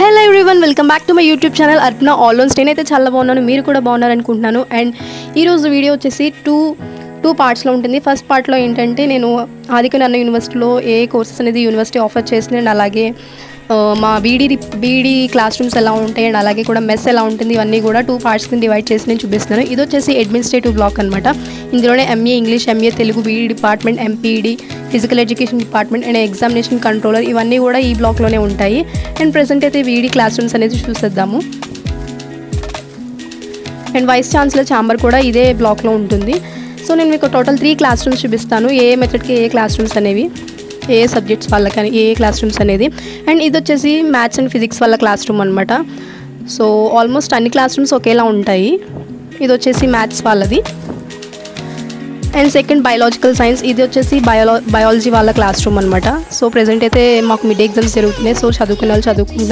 Hello everyone, welcome back to my YouTube channel అర్పణ ఆల్లోన్స్. నేనైతే చాలా బాగున్నాను, మీరు కూడా బాగున్నారనుకుంటున్నాను. అండ్ ఈరోజు వీడియో వచ్చేసి టూ పార్ట్స్లో ఉంటుంది. ఫస్ట్ పార్ట్లో ఏంటంటే నేను ఆదికనన్న యూనివర్సిటీలో ఏ కోర్సెస్ అనేది యూనివర్సిటీ ఆఫర్ చేస్తుంది అండ్ అలాగే మా బీడీ క్లాస్ రూమ్స్ ఎలా ఉంటాయి అండ్ అలాగే కూడా మెస్ ఎలా ఉంటుంది, ఇవన్నీ కూడా 2 పార్ట్స్ కింద డివైడ్ చేసి నేను చూపిస్తున్నాను. ఇది వచ్చేసి అడ్మినిస్ట్రేటివ్ బ్లాక్ అనమాట. ఇందులోనే MA English, MA Telugu, BEd department, MPEd, physical education department and examination controller, ఇవన్నీ కూడా ఈ బ్లాక్లోనే ఉంటాయి. అండ్ ప్రెసెంట్ అయితే బీడీ క్లాస్ రూమ్స్ అనేది చూసేద్దాము. అండ్ వైస్ ఛాన్సలర్ ఛాంబర్ కూడా ఇదే బ్లాక్లో ఉంటుంది. సో నేను మీకు టోటల్ 3 క్లాస్ రూమ్స్ చూపిస్తాను, ఏ మెథడ్కి ఏ క్లాస్ రూమ్స్ అనేవి, ఏ సబ్జెక్ట్స్ వాళ్ళకి ఏ క్లాస్ రూమ్స్ అనేది. అండ్ ఇది వచ్చేసి మ్యాథ్స్ అండ్ ఫిజిక్స్ వాళ్ళ క్లాస్ రూమ్ అనమాట. సో ఆల్మోస్ట్ అన్ని క్లాస్ రూమ్స్ ఒకేలా ఉంటాయి. ఇది వచ్చేసి మ్యాథ్స్ వాళ్ళది. అండ్ సెకండ్ బయాలజికల్ సైన్స్, ఇది వచ్చేసి బయాలజీ వాళ్ళ క్లాస్ రూమ్ అనమాట. సో ప్రెజెంట్ అయితే మాకు మిడ్ ఎగ్జామ్స్ జరుగుతున్నాయి. సో చదువుకునే వాళ్ళు చదువుకుంటున్నారు.